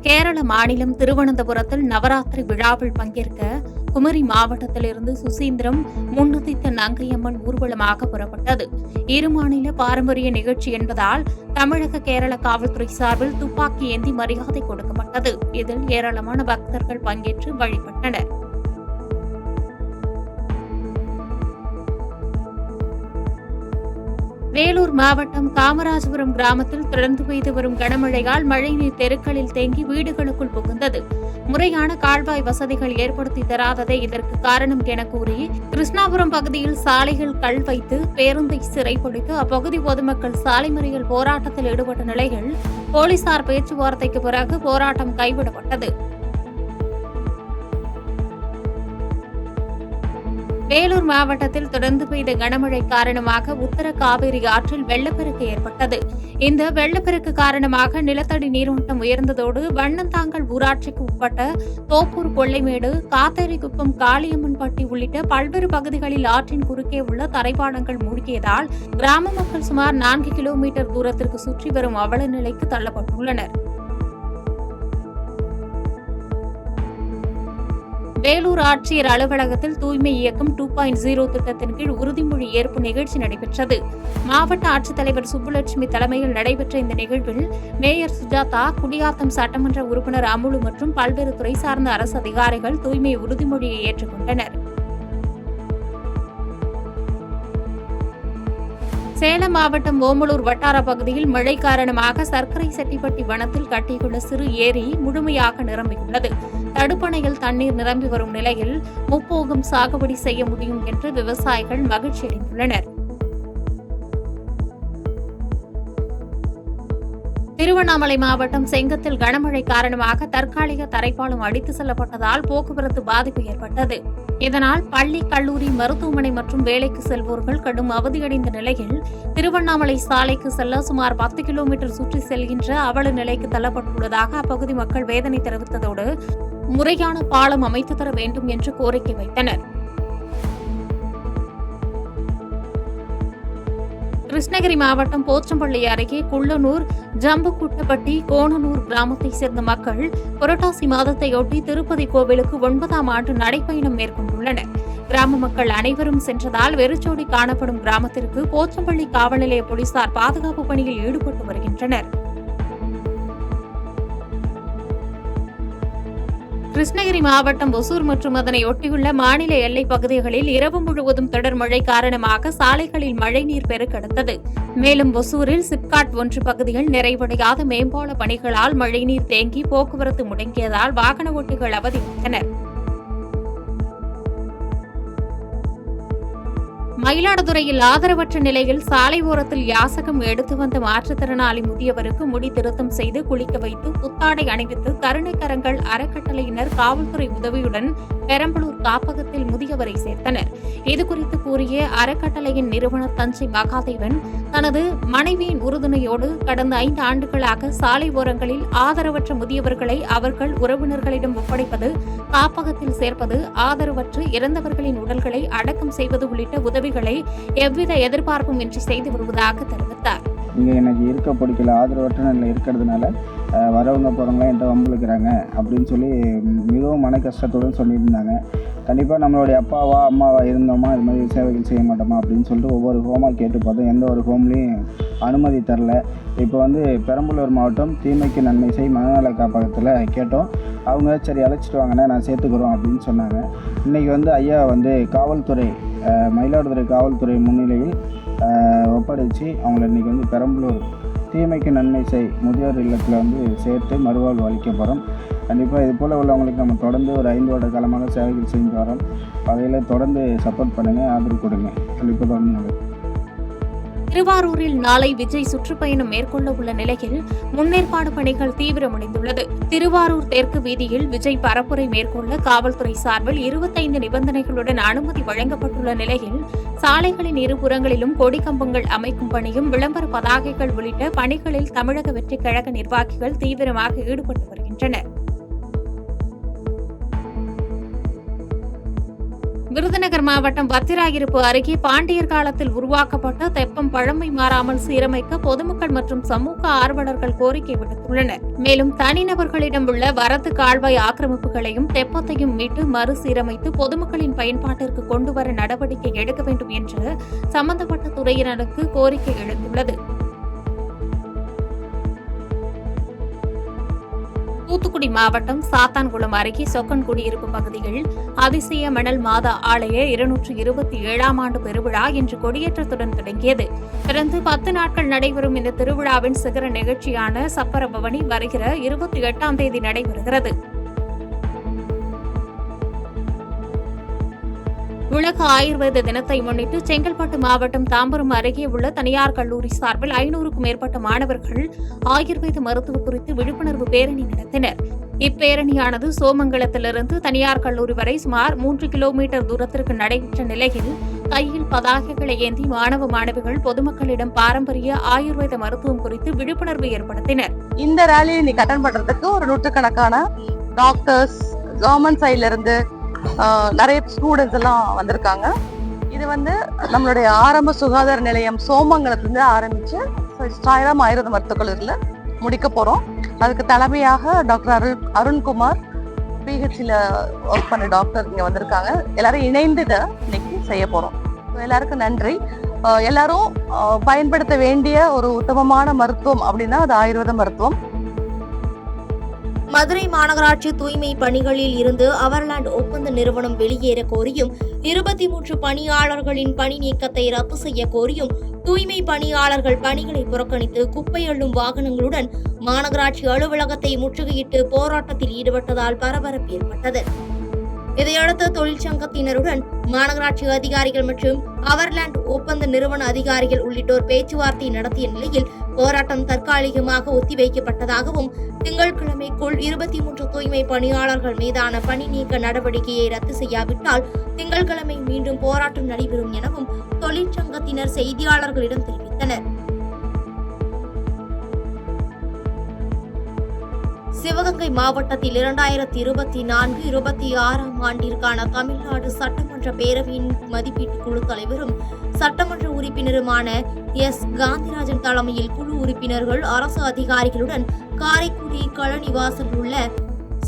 கேரள மாநிலம் திருவனந்தபுரத்தில் நவராத்திரி விழாவில் பங்கேற்க குமரி மாவட்டத்திலிருந்து சுசீந்திரம் முன்னுதித்த நங்கையம்மன் ஊர்வலமாக புறப்பட்டது. இரு மாநில பாரம்பரிய நிகழ்ச்சி என்பதால் தமிழக கேரள காவல்துறை சார்பில் துப்பாக்கி ஏந்தி மரியாதை கொடுக்கப்பட்டது. இதில் ஏராளமான பக்தர்கள் பங்கேற்று வழிபட்டனர். வேலூர் மாவட்டம் காமராஜபுரம் கிராமத்தில் தொடர்ந்து பெய்து வரும் கனமழையால் மழைநீர் தெருக்களில் தேங்கி வீடுகளுக்குள் புகுந்தது. முறையான கால்வாய் வசதிகள் ஏற்படுத்தி தராததே இதற்கு காரணம் என கூறி கிருஷ்ணாபுரம் பகுதியில் சாலைகள் கல் வைத்து பேருந்தை சிறைப்பிடித்து அப்பகுதி பொதுமக்கள் சாலை மறியல் போராட்டத்தில் ஈடுபட்ட நிலையில் போலீசார் பேச்சுவார்த்தைக்கு பிறகு போராட்டம் கைவிடப்பட்டது. வேலூர் மாவட்டத்தில் தொடர்ந்து பெய்த கனமழை காரணமாக உத்தர காவிரி ஆற்றில் வெள்ளப்பெருக்கு ஏற்பட்டது. இந்த வெள்ளப்பெருக்கு காரணமாக நிலத்தடி நீர்மட்டம் உயர்ந்ததோடு வண்ணந்தாங்கல் ஊராட்சிக்கு உட்பட்ட தோப்பூர் கொள்ளைமேடு, காத்தேரிக்குப்பம், காளியம்மன்பட்டி உள்ளிட்ட பல்வேறு பகுதிகளில் ஆற்றின் குறுக்கே உள்ள தரைப்பாலங்கள் மூழ்கியதால் கிராம மக்கள் சுமார் 4 கிலோமீட்டர் தூரத்திற்கு சுற்றி வரும் அவல நிலைக்கு தள்ளப்பட்டுள்ளனர். வேலூர் ஆட்சியர் அலுவலகத்தில் தூய்மை இயக்கம் 2.0 திட்டத்தின் கீழ் உறுதிமொழி ஏற்பு நிகழ்ச்சி நடைபெற்றது. மாவட்ட ஆட்சித்தலைவர் சுப்புலட்சுமி தலைமையில் நடைபெற்ற இந்த நிகழ்வில் மேயர் சுஜாதா, குடியாத்தம் சட்டமன்ற உறுப்பினர் அமுலு மற்றும் பல்வேறு துறை சார்ந்த அரசு அதிகாரிகள் தூய்மை உறுதிமொழியை ஏற்றுக்கொண்டனர். சேலம் மாவட்டம் ஓமலூர் வட்டார பகுதியில் மழை காரணமாக சர்க்கரை செட்டிப்பட்டி வனத்தில் கட்டியுள்ள சிறு ஏரி முழுமையாக நிரம்பியுள்ளது. தடுப்பணையில் தண்ணீர் நிரம்பி வரும் நிலையில் முப்போகம் சாகுபடி செய்ய முடியும் என்று விவசாயிகள் மகிழ்ச்சியடைந்துள்ளனர். திருவண்ணாமலை மாவட்டம் செங்கத்தில் கனமழை காரணமாக தற்காலிக தரைப்பாலம் அடித்து செல்லப்பட்டதால் போக்குவரத்து பாதிப்பு ஏற்பட்டது. இதனால் பள்ளி, கல்லூரி, மருத்துவமனை மற்றும் வேலைக்கு செல்வோர்கள் கடும் அவதியடைந்த நிலையில் திருவண்ணாமலை சாலைக்கு செல்ல சுமார் 10 கிலோமீட்டர் சுற்றி செல்கின்ற அவல நிலைக்கு தள்ளப்பட்டுள்ளதாக அப்பகுதி மக்கள் வேதனை தெரிவித்ததோடு முறையான பாலம் அமைத்து தர வேண்டும் என்று கோரிக்கை வைத்தனர். கிருஷ்ணகிரி மாவட்டம் போச்சம்பள்ளி அருகே குள்ளனூர், ஜம்புக்குட்டப்பட்டி, கோணனூர் கிராமத்தைச் சேர்ந்த மக்கள் புரட்டாசி மாதத்தையொட்டி திருப்பதி கோவிலுக்கு 9ஆம் ஆண்டு நடைப்பயணம் மேற்கொண்டுள்ளனர். கிராம மக்கள் அனைவரும் சென்றதால் வெறிச்சோடி காணப்படும் கிராமத்திற்கு போச்சம்பள்ளி காவல் நிலைய போலீசார் பாதுகாப்பு பணியில் ஈடுபட்டு வருகின்றனர். கிருஷ்ணகிரி மாவட்டம் ஒசூர் மற்றும் அதனை ஒட்டியுள்ள மாநில எல்லைப் பகுதிகளில் இரவு முழுவதும் தொடர் மழை காரணமாக சாலைகளில் மழைநீர் பெருக்கெடுத்தது. மேலும் ஒசூரில் சிப்காட் 1 பகுதியில் நிறைவடையாத மேம்பால பணிகளால் மழைநீர் தேங்கி போக்குவரத்து முடங்கியதால் வாகன ஓட்டிகள் அவதியுற்றனர். மயிலாடுதுறையில் ஆதரவற்ற நிலையில் சாலை ஓரத்தில் யாசகம் எடுத்து வந்த மாற்றுத்திறனாளி முதியவருக்கு முடி திருத்தம் செய்து குளிக்க வைத்து புத்தாடை அணிவித்து கருணைக்கரங்கள் அறக்கட்டளையினர் காவல்துறை உதவியுடன் பெரம்பலூர் காப்பகத்தில் முதியவரை சேர்த்தனர். இதுகுறித்து கூறிய அறக்கட்டளையின் நிறுவனர் தஞ்சை மகாதேவன், தனது மனைவியின் உறுதுணையோடு கடந்த 5 ஆண்டுகளாக சாலை ஓரங்களில் ஆதரவற்ற முதியவர்களை அவர்கள் உறவினர்களிடம் ஒப்படைப்பது, காப்பகத்தில் சேர்ப்பது, ஆதரவற்று இறந்தவர்களின் உடல்களை அடக்கம் செய்வது உள்ளிட்ட உதவிகளை எவ்வித எதிர்பார்ப்பும் இன்றி செய்து வருவதாக தெரிவித்தார். இங்கே எனக்கு இருக்க பிடிக்கல, ஆதரவற்ற நிலையில் இருக்கிறதுனால வரவங்க போகிறவங்களாம் என்கிட்ட வம்புழுக்கிறாங்க அப்படின்னு சொல்லி மிகவும் மன கஷ்டத்துடன் சொல்லியிருந்தாங்க. கண்டிப்பாக நம்மளுடைய அப்பாவா அம்மாவா இருந்தோமா இது மாதிரி சேவைகள் செய்ய மாட்டோமா அப்படின்னு சொல்லிட்டு ஒவ்வொரு ஹோமாக கேட்டு பார்த்தோம். எந்த ஒரு ஹோம்லேயும் அனுமதி தரல. இப்போ பெரம்பலூர் மாவட்டம் தீமைக்கு நன்மை செய் மனநல காப்பகத்தில் கேட்டோம். அவங்க சரி அழைச்சிட்டு வாங்கண்ணே, நான் சேர்த்துக்கிறோம் அப்படின்னு சொன்னாங்க. இன்றைக்கி ஐயா காவல்துறை மயிலாடுதுறை காவல்துறை முன்னிலையில் ஒப்படைச்சு அவங்கள இன்றைக்கி பெரம்பலூர் தீமைக்கு நன்மை செய் முதியோர் இல்லத்தில் சேர்த்து மறுவாழ்வு அளிக்க போகிறோம். கண்டிப்பாக இது போல் உள்ளவங்களுக்கு நம்ம தொடர்ந்து ஒரு 5 வருட காலமாக சேவைகள் செஞ்சு வரோம். வகையில் தொடர்ந்து சப்போர்ட் பண்ணுங்கள், ஆதரவு கொடுங்க. கண்டிப்பாக தொடர்ந்து. திருவாரூரில் நாளை விஜய் சுற்றுப்பயணம் மேற்கொள்ள உள்ள நிலையில் முன்னேற்பாடு பணிகள் தீவிரமடைந்துள்ளது. திருவாரூர் தெற்கு வீதியில் விஜய் பரப்புரை மேற்கொள்ள காவல்துறை சார்பில் 25 நிபந்தனைகளுடன் அனுமதி வழங்கப்பட்டுள்ள நிலையில் சாலைகளின் இருபுறங்களிலும் கொடிக்கம்பங்கள் அமைக்கும் பணியும், விளம்பர பதாகைகள் உள்ளிட்ட பணிகளில் தமிழக வெற்றிக் கழக நிர்வாகிகள் தீவிரமாக ஈடுபட்டு வருகின்றனர். விருதுநகர் மாவட்டம் பத்திராயிருப்பு அருகே பாண்டியர் காலத்தில் உருவாக்கப்பட்ட தெப்பம் பழமை மாறாமல் சீரமைக்க பொதுமக்கள் மற்றும் சமூக ஆர்வலர்கள் கோரிக்கை விடுத்துள்ளனர். மேலும் தனிநபர்களிடம் உள்ள வரத்து கால்வாய் ஆக்கிரமிப்புகளையும் தெப்பத்தையும் மீட்டு மறுசீரமைத்து பொதுமக்களின் பயன்பாட்டிற்கு கொண்டுவர நடவடிக்கை எடுக்க வேண்டும் என்று சம்பந்தப்பட்ட துறையினருக்கு கோரிக்கை எழுந்துள்ளது. தூத்துக்குடி மாவட்டம் சாத்தான்குளம் அருகே சொக்கன் குடியிருப்பு பகுதிகளில் அதிசய மணல் மாதா ஆலய 227ஆம் ஆண்டு பெருவிழா இன்று கொடியேற்றத்துடன் தொடங்கியது. தொடர்ந்து 10 நாட்கள் நடைபெறும் இந்த திருவிழாவின் சிகர நிகழ்ச்சியான சப்பர பவனி வருகிற 28ஆம் தேதி நடைபெறுகிறது. உலக ஆயுர்வேத தினத்தை முன்னிட்டு செங்கல்பட்டு மாவட்டம் தாம்பரம் அருகே உள்ள தனியார் கல்லூரி சார்பில் 500க்கும் மேற்பட்ட மாணவர்கள் ஆயுர்வேத மருத்துவம் குறித்து விழிப்புணர்வு பேரணி நடத்தினர். இப்பேரணியானது சோமங்கலத்திலிருந்து தனியார் கல்லூரி வரை சுமார் 3 கிலோமீட்டர் தூரத்திற்கு நடைபெற்ற நிலையில் கையில் பதாகைகளை ஏந்தி மாணவ மாணவிகள் பொதுமக்களிடம் பாரம்பரிய ஆயுர்வேத மருத்துவம் குறித்து விழிப்புணர்வு ஏற்படுத்தினர். இந்த ரேலியை இன்னைக்கு அட்டெண்ட் பண்றதுக்கு ஒரு நூற்றுக்கணக்கான டாக்டர்ஸ், கவர்மெண்ட் சைட்ல இருந்து நிறைய ஸ்டூடெண்ட்ஸ் எல்லாம் வந்திருக்காங்க. இது நம்மளுடைய ஆரம்ப சுகாதார நிலையம் சோமங்கலத்திலிருந்து ஆரம்பிச்சு ஆயுர்வேத மருத்துவக் கல்லூரியில முடிக்க போறோம். அதுக்கு தலைமையாக டாக்டர் அருண்குமார் பிஹெச்ல ஒர்க் பண்ண டாக்டர் இங்க வந்திருக்காங்க. எல்லாரும் இணைந்து இதை இன்னைக்கு செய்ய போறோம். எல்லாருக்கும் நன்றி. எல்லாரும் பயன்படுத்த வேண்டிய ஒரு உத்தமமான மருத்துவம் அப்படின்னா அது ஆயுர்வேத மருத்துவம். மதுரை மாநகராட்சி தூய்மை பணிகளில் இருந்து அவர்லாண்ட் ஒப்பந்த நிறுவனம் வெளியேற கோரியும் 23 பணியாளர்களின் பணி நீக்கத்தை ரத்து செய்ய கோரியும் தூய்மை பணியாளர்கள் பணிகளை புறக்கணித்து குப்பை அள்ளும் வாகனங்களுடன் மாநகராட்சி அலுவலகத்தை முற்றுகையிட்டு போராட்டத்தில் ஈடுபட்டதால் பரபரப்பு ஏற்பட்டது. இதையடுத்து தொழிற்சங்கத்தினருடன் மாநகராட்சி அதிகாரிகள் மற்றும் அவர்லாண்ட் ஒப்பந்த நிறுவன அதிகாரிகள் உள்ளிட்டோர் பேச்சுவார்த்தை நடத்திய நிலையில் போராட்டம் தற்காலிகமாக ஒத்திவைக்கப்பட்டதாகவும் திங்கட்கிழமைக்குள் 23 தூய்மை பணியாளர்கள் மீதான பணி நீக்க நடவடிக்கையை ரத்து செய்யாவிட்டால் திங்கட்கிழமை மீண்டும் போராட்டம் நடைபெறும் எனவும் தொழிற்சங்கத்தினர் செய்தியாளர்களிடம் தெரிவித்தனர். சிவகங்கை மாவட்டத்தில் 2024-26ஆம் ஆண்டிற்கான தமிழ்நாடு சட்டமன்ற பேரவையின் மதிப்பீட்டு குழு தலைவரும் சட்டமன்ற உறுப்பினருமான எஸ். காந்திராஜன் தலைமையில் குழு உறுப்பினர்கள் அரசு அதிகாரிகளுடன் காரைக்குடி கழனிவாசலில் உள்ள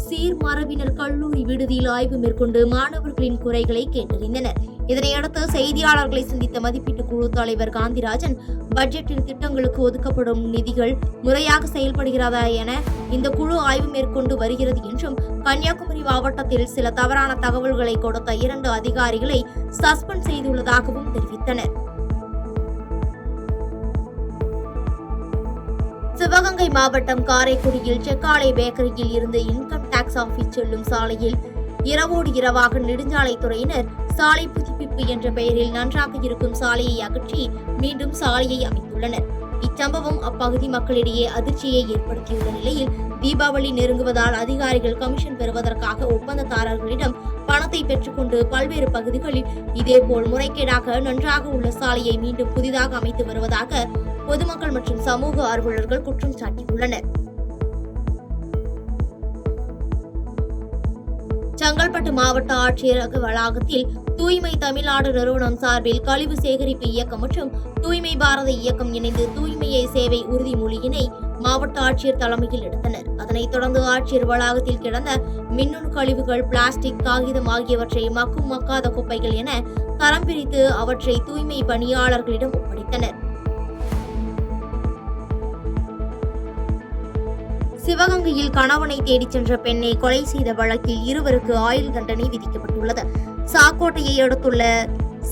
சீர்மரபினர் கல்லூரி விடுதியில் ஆய்வு மேற்கொண்டு மாணவர்களின் குறைகளை கேட்டறிந்தனர். இதனையடுத்து செய்தியாளர்களை சந்தித்த மதிப்பீட்டு குழு தலைவர் காந்திராஜன் பட்ஜெட்டில் திட்டங்களுக்கு ஒதுக்கப்படும் நிதிகள் முறையாக செயல்படுகிறதா என இந்த குழு ஆய்வு மேற்கொண்டு வருகிறது என்றும் கன்னியாகுமரி மாவட்டத்தில் சில தவறான தகவல்களை கொடுத்த 2 அதிகாரிகளை சஸ்பெண்ட் செய்துள்ளதாகவும் தெரிவித்தனர். சிவகங்கை மாவட்டம் காரைக்குடியில் செக்காலை பேக்கரியில் இருந்து இன்கம் டாக்ஸ் ஆபீஸ் செல்லும் சாலையில் இரவோடு இரவாக நெடுஞ்சாலைத்துறையினர் சாலை புதுப்பிப்பு என்ற பெயரில் நன்றாக இருக்கும் சாலையை அகற்றி மீண்டும் சாலையை அமைத்துள்ளனர். இச்சம்பவம் அப்பகுதி மக்களிடையே அதிர்ச்சியை ஏற்படுத்தியுள்ள நிலையில் தீபாவளி நெருங்குவதால் அதிகாரிகள் கமிஷன் பெறுவதற்காக ஒப்பந்ததாரர்களிடம் பணத்தை பெற்றுக்கொண்டு பல்வேறு பகுதிகளில் இதேபோல் முறைகேடாக நன்றாக உள்ள சாலையை மீண்டும் புதிதாக அமைத்து வருவதாக பொதுமக்கள் மற்றும் சமூக ஆர்வலர்கள் குற்றம் சாட்டியுள்ளனர். செங்கல்பட்டு மாவட்ட ஆட்சியரக வளாகத்தில் தூய்மை தமிழ்நாடு நிறுவனம் சார்பில் கழிவு சேகரிப்பு இயக்கம் மற்றும் தூய்மை பாரத இயக்கம் இணைந்து தூய்மையை சேவை உறுதிமொழியினை மாவட்ட ஆட்சியர் தலைமையில் எடுத்தனர். அதனைத் தொடர்ந்து ஆட்சியர் வளாகத்தில் கிடந்த மின்னணு கழிவுகள், பிளாஸ்டிக், காகிதம் ஆகியவற்றை மக்கும் மக்காத குப்பைகள் என தரம் பிரித்து அவற்றை தூய்மை பணியாளர்களிடம் ஒப்படைத்தனர். சிவகங்கையில் கணவனை தேடிச் சென்ற பெண்ணை கொலை செய்த வழக்கில் 2 ஆயுள் தண்டனை விதிக்கப்பட்டுள்ளது. சாக்கோட்டையை அடுத்துள்ள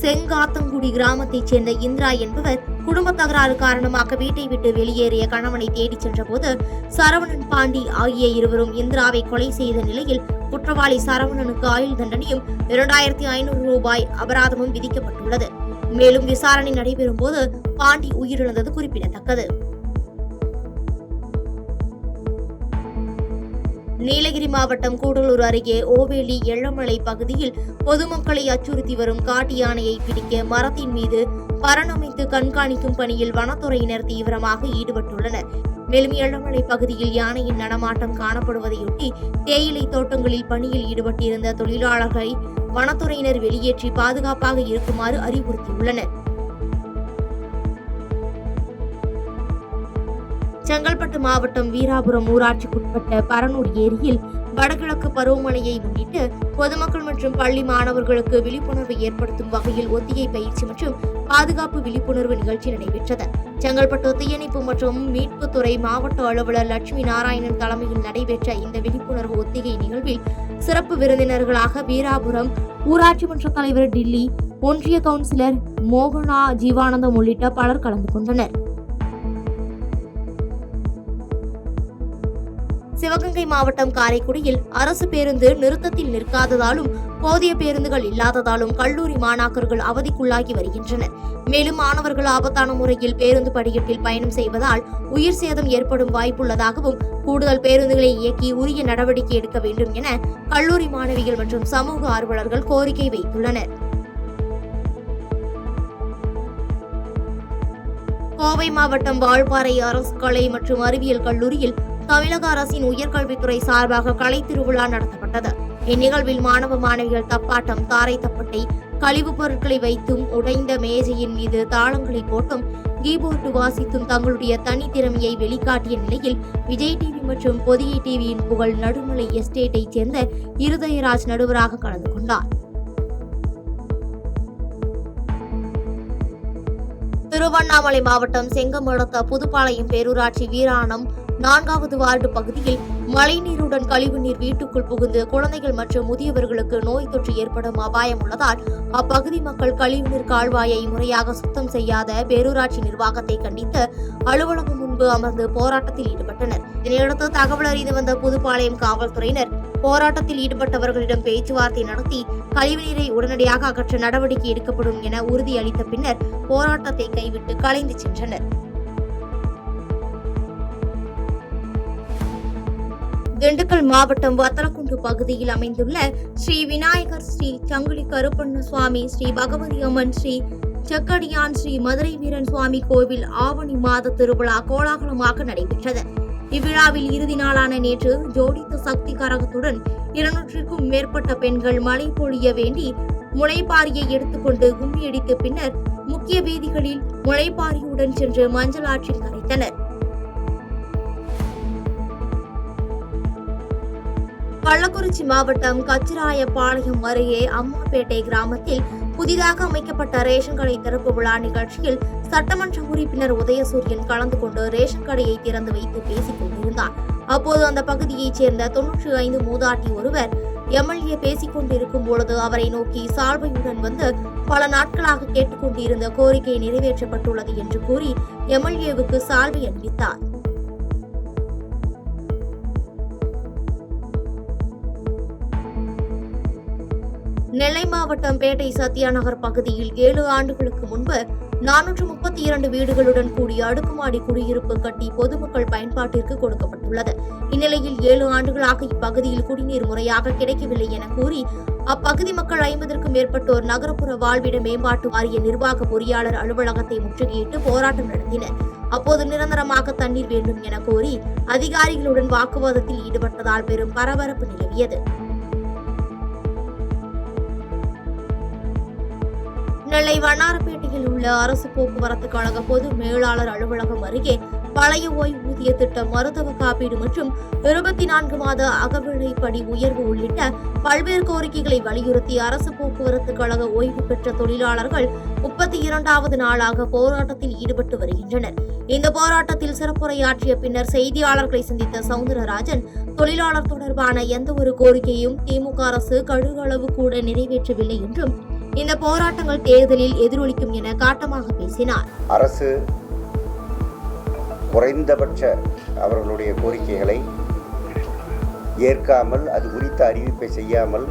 செங்காத்தங்குடி கிராமத்தைச் சேர்ந்த இந்திரா என்பவர் குடும்ப தகராறு காரணமாக வீட்டை விட்டு வெளியேறிய கணவனை தேடிச் சென்றபோது சரவணன், பாண்டி ஆகிய இருவரும் இந்திராவை கொலை செய்த நிலையில் குற்றவாளி சரவணனுக்கு ஆயுள் தண்டனையும் 2500 ரூபாய் அபராதமும் விதிக்கப்பட்டுள்ளது. மேலும் விசாரணை நடைபெறும் போது பாண்டி உயிரிழந்தது குறிப்பிடத்தக்கது. நீலகிரி மாவட்டம் கூடலூர் அருகே ஓவேலி எள்ளமலை பகுதியில் பொதுமக்களை அச்சுறுத்தி வரும் காட்டு யானையை பிடிக்க மரத்தின் மீது பரணமைத்து கண்காணிக்கும் பணியில் வனத்துறையினர் தீவிரமாக ஈடுபட்டுள்ளனர். மேலும் எள்ளமலை பகுதியில் யானையின் நடமாட்டம் காணப்படுவதையொட்டி தேயிலை தோட்டங்களில் பணியில் ஈடுபட்டிருந்த தொழிலாளர்களை வனத்துறையினர் வெளியேற்றி பாதுகாப்பாக இருக்குமாறு அறிவுறுத்தியுள்ளனர். செங்கல்பட்டு மாவட்டம் வீராபுரம் ஊராட்சிக்குட்பட்ட பரனூர் ஏரியில் வடகிழக்கு பருவமழையை முன்னிட்டு பொதுமக்கள் மற்றும் பள்ளி மாணவர்களுக்கு விழிப்புணர்வை ஏற்படுத்தும் வகையில் ஒத்திகை பயிற்சி மற்றும் பாதுகாப்பு விழிப்புணர்வு நிகழ்ச்சி நடைபெற்றது. செங்கல்பட்டு தீயணைப்பு மற்றும் மீட்புத்துறை மாவட்ட அலுவலர் லட்சுமி நாராயணன் தலைமையில் நடைபெற்ற இந்த விழிப்புணர்வு ஒத்திகை நிகழ்வில் சிறப்பு விருந்தினர்களாக வீராபுரம் ஊராட்சி மன்ற தலைவர் டில்லி, ஒன்றிய கவுன்சிலர் மோகனா ஜீவானந்தம் உள்ளிட்ட பலர் கலந்து கொண்டனர். சிவகங்கை மாவட்டம் காரைக்குடியில் அரசு பேருந்து நிறுத்தத்தில் நிற்காததாலும் போதிய பேருந்துகள் இல்லாததாலும் கல்லூரி மாணாக்கர்கள் அவதிக்குள்ளாகி வருகின்றனர். மேலும் மாணவர்கள் ஆபத்தான முறையில் பேருந்து படிக்கட்டில் பயணம் செய்வதால் உயிர் சேதம் ஏற்படும் வாய்ப்புள்ளதாகவும் கூடுதல் பேருந்துகளை இயக்கி உரிய நடவடிக்கை எடுக்க வேண்டும் என கல்லூரி மாணவிகள் மற்றும் சமூக ஆர்வலர்கள் கோரிக்கை வைத்துள்ளனர். கோவை மாவட்டம் வால்பாறை அரசு கலை மற்றும் அறிவியல் கல்லூரியில் தமிழக அரசின் உயர்கல்வித்துறை சார்பாக கலை திருவிழா நடத்தப்பட்டது. இந்நிகழ்வில் மாணவ மாணவிகள் தப்பாட்டம், தாரை தப்பட்டை, கழிவுப் பொருட்களை வைத்தும், உடைந்த மேஜையின் மீது தாளங்களை போட்டும், கீபோர்டு வாசித்தும் தங்களுடைய தனித்திறமையை வெளிக்காட்டிய நிலையில் விஜய் டிவி மற்றும் பொதிகை டிவியின் புகழ் நடுமலை எஸ்டேட்டைச் சேர்ந்த இருதயராஜ் நடுவராக கலந்து கொண்டார். திருவண்ணாமலை மாவட்டம் செங்கமடத்த புதுப்பாளையம் பேரூராட்சி வீராணம் 4வது வார்டு பகுதியில் மழைநீருடன் கழிவுநீர் வீட்டுக்குள் புகுந்து குழந்தைகள் மற்றும் முதியவர்களுக்கு நோய் தொற்று ஏற்படும் அபாயம் உள்ளதால் அப்பகுதி மக்கள் கழிவுநீர் கால்வாயை முறையாக சுத்தம் செய்யாத பேரூராட்சி நிர்வாகத்தை கண்டித்து அலுவலகம் முன்பு அமர்ந்து போராட்டத்தில் ஈடுபட்டனர். இதனையடுத்து தகவல் அறிந்து வந்த புதுப்பாளையம் காவல்துறையினர் போராட்டத்தில் ஈடுபட்டவர்களிடம் பேச்சுவார்த்தை நடத்தி கழிவுநீரை உடனடியாக அகற்ற நடவடிக்கை எடுக்கப்படும் என உறுதியளித்த பின்னர் போராட்டத்தை கைவிட்டு கலைந்து சென்றனர். திண்டுக்கல் மாவட்டம் வத்தலக்குண்டு பகுதியில் அமைந்துள்ள ஸ்ரீ விநாயகர், ஸ்ரீ சங்குலி கருப்பண்ண சுவாமி, ஸ்ரீ பகவதி அம்மன், ஸ்ரீ செக்கடியான், ஸ்ரீ மதுரை வீரன் சுவாமி கோவில் ஆவணி மாத திருவிழா கோலாகலமாக நடைபெற்றது. இவ்விழாவில் இறுதி நாளான நேற்று ஜோடித்த சக்தி கரகத்துடன் 200க்கும் மேற்பட்ட பெண்கள் மழை பொழிய வேண்டி முளைப்பாரியை எடுத்துக்கொண்டு கும்மியடித்து பின்னர் முக்கிய வீதிகளில் முளைப்பாரியுடன் சென்று மஞ்சள் ஆற்றில் கரைத்தனர். கள்ளக்குறிச்சி மாவட்டம் கச்சிராயபாளையம் அருகே அம்மாப்பேட்டை கிராமத்தில் புதிதாக அமைக்கப்பட்ட ரேஷன் கடை திறப்பு விழா நிகழ்ச்சியில் சட்டமன்ற உறுப்பினர் உதயசூரியன் கலந்து கொண்டு ரேஷன் கடையை திறந்து வைத்து பேசிக் கொண்டிருந்தார். அப்போது அந்த பகுதியைச் சேர்ந்த 95 மூதாட்டி ஒருவர் எம்எல்ஏ பேசிக் கொண்டிருக்கும் பொழுது அவரை நோக்கி சால்வையுடன் வந்து பல நாட்களாக கேட்டுக்கொண்டிருந்த கோரிக்கை நிறைவேற்றப்பட்டுள்ளது என்று கூறி எம்எல்ஏவுக்கு சால்வை அணிவித்தார். நெல்லை மாவட்டம் பேட்டை சத்யா நகர் பகுதியில் 7 ஆண்டுகளுக்கு முன்பு 432 வீடுகளுடன் கூடிய அடுக்குமாடி குடியிருப்பு கட்டி பொதுமக்கள் பயன்பாட்டிற்கு கொடுக்கப்பட்டுள்ளது. இந்நிலையில் 7 ஆண்டுகளாக இப்பகுதியில் குடிநீர் முறையாக கிடைக்கவில்லை என கூறி அப்பகுதி மக்கள் 50க்கும் மேற்பட்டோர் நகரப்புற வாழ்விட மேம்பாட்டு வாரிய நிர்வாக பொறியாளர் அலுவலகத்தை முற்றுகையிட்டு போராட்டம் நடத்தினர். அப்போது நிரந்தரமாக தண்ணீர் வேண்டும் என கோரி அதிகாரிகளுடன் வாக்குவாதத்தில் ஈடுபட்டதால் பெரும் பரபரப்பு நிலவியது. நெல்லை வண்ணாரப்பேட்டையில் உள்ள அரசு போக்குவரத்து கழக பொது மேலாளர் அலுவலகம் அருகே பழைய ஓய்வூதிய திட்டம், மருத்துவ காப்பீடு மற்றும் 24 மாத அகவிலைப்படி உயர்வு உள்ளிட்ட பல்வேறு கோரிக்கைகளை வலியுறுத்தி அரசு போக்குவரத்து கழக ஓய்வு பெற்ற தொழிலாளர்கள் 32வது நாளாக போராட்டத்தில் ஈடுபட்டு வருகின்றனர். இந்த போராட்டத்தில் சிறப்புரையாற்றிய பின்னர் செய்தியாளர்களை சந்தித்த சவுந்தரராஜன், தொழிலாளர் தொடர்பான எந்த ஒரு கோரிக்கையும் திமுக அரசு கடுகளவு கூட நிறைவேற்றவில்லை என்றும் இந்த போராட்டங்கள் தேர்தலில் எதிரொலிக்கும் என காட்டமாக பேசினார். அரசு குறைந்தபட்ச அவர்களுடைய கோரிக்கைகளை ஏற்காமல் அது குறித்த அறிவிப்பை செய்யாமல்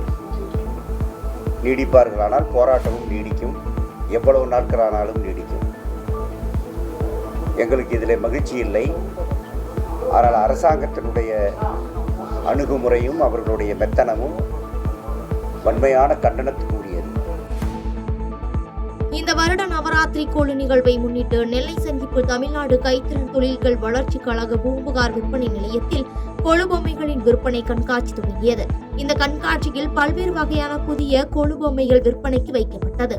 நீடிப்பார்களானால் போராட்டமும் நீடிக்கும், எவ்வளவு நாட்களானாலும் நீடிக்கும். எங்களுக்கு இதில் மகிழ்ச்சி இல்லை. ஆனால் அரசாங்கத்தினுடைய அணுகுமுறையும் அவர்களுடைய மெத்தனமும் வன்மையான கண்டனத்துக்குரியது. இந்த வருட நவராத்திரி கொழு நிகழ்வை முன்னிட்டு நெல்லை சந்திப்பு தமிழ்நாடு கைத்திறன் தொழில்கள் வளர்ச்சி கழக பூம்புகார் விற்பனை நிலையத்தில் கொழு பொம்மைகளின் விற்பனை கண்காட்சி தொடங்கியது. இந்த கண்காட்சியில் பல்வேறு வகையான புதிய கொழு பொம்மைகள் விற்பனைக்கு வைக்கப்பட்டது.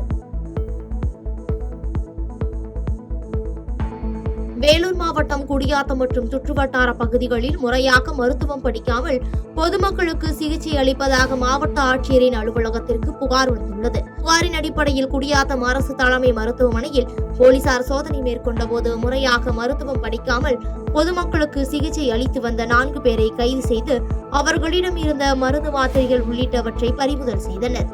வேலூர் மாவட்டம் குடியாத்தம் மற்றும் சுற்றுவட்டார பகுதிகளில் முறையாக மருத்துவம் படிக்காமல் பொதுமக்களுக்கு சிகிச்சை அளிப்பதாக மாவட்ட ஆட்சியரின் அலுவலகத்திற்கு புகார் வந்துள்ளது. புகாரின் அடிப்படையில் குடியாத்தம் அரசு தலைமை மருத்துவமனையில் போலீசார் சோதனை மேற்கொண்ட போது முறையாக மருத்துவம் படிக்காமல் பொதுமக்களுக்கு சிகிச்சை அளித்து வந்த 4 பேரை கைது செய்து அவர்களிடம் இருந்த மருந்து மாத்திரைகள் உள்ளிட்டவற்றை பறிமுதல் செய்தனர்.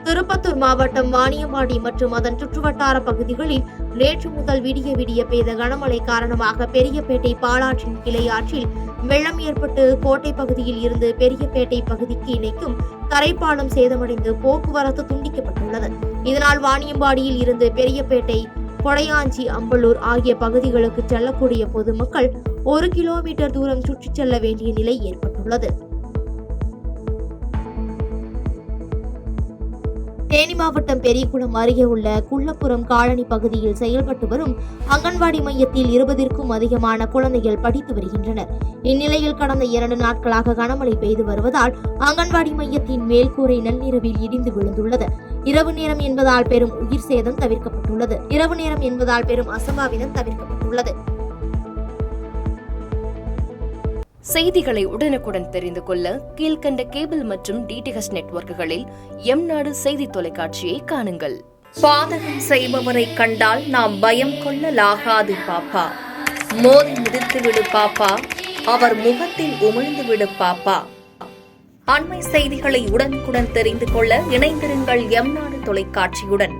திருப்பத்தூர் மாவட்டம் வாணியம்பாடி மற்றும் அதன் சுற்றுவட்டார பகுதிகளில் நேற்று முதல் விடிய பெய்த கனமழை காரணமாக பெரியபேட்டை பாலாற்றின் கிளை ஆற்றில் வெள்ளம் ஏற்பட்டு கோட்டை பகுதியில் இருந்து பெரியபேட்டை பகுதிக்கு இணைக்கும் தரைப்பாலம் சேதமடைந்து போக்குவரத்து துண்டிக்கப்பட்டுள்ளது. இதனால் வாணியம்பாடியில் இருந்து பெரியபேட்டை, கொடையாஞ்சி, அம்பலூர் ஆகிய பகுதிகளுக்கு செல்லக்கூடிய பொதுமக்கள் 1 கிலோமீட்டர் தூரம் சுற்றிச் செல்ல வேண்டிய நிலை ஏற்பட்டுள்ளது. தேனி மாவட்டம் பெரியகுளம் அருகே உள்ள குள்ளப்புறம் காலனி பகுதியில் செயல்பட்டு வரும் அங்கன்வாடி மையத்தில் 20க்கும் அதிகமான குழந்தைகள் படித்து வருகின்றனர். இந்நிலையில் கடந்த 2 நாட்களாக கனமழை பெய்து வருவதால் அங்கன்வாடி மையத்தின் மேல்கூரை நள்ளிரவில் இடிந்து விழுந்துள்ளது. இரவு நேரம் என்பதால் பெரும் உயிர் சேதம் தவிர்க்கப்பட்டுள்ளது. இரவு நேரம் என்பதால் பெரும் அசம்பாவிதம் தவிர்க்கப்பட்டுள்ளது. செய்திகளை உடனுக்குடன் தெரிந்து கொள்ள கீழ்கண்ட கேபிள் மற்றும் டிடிஎச் நெட்வொர்க்குகளில் எம்நாடு செய்தி தொலைக்காட்சியை காணுங்கள். பாதகம் செய்பவரை கண்டால் நாம் பயம் கொள்ளலாகாது பாப்பா. மோதி மிதித்து விடு பாப்பா, அவர் முகத்தில் உமிழ்ந்து விடு பாப்பா. அண்மை செய்திகளை உடனுக்குடன் தெரிந்து கொள்ள இணைந்திருங்கள் எம்நாடு தொலைக்காட்சியுடன்.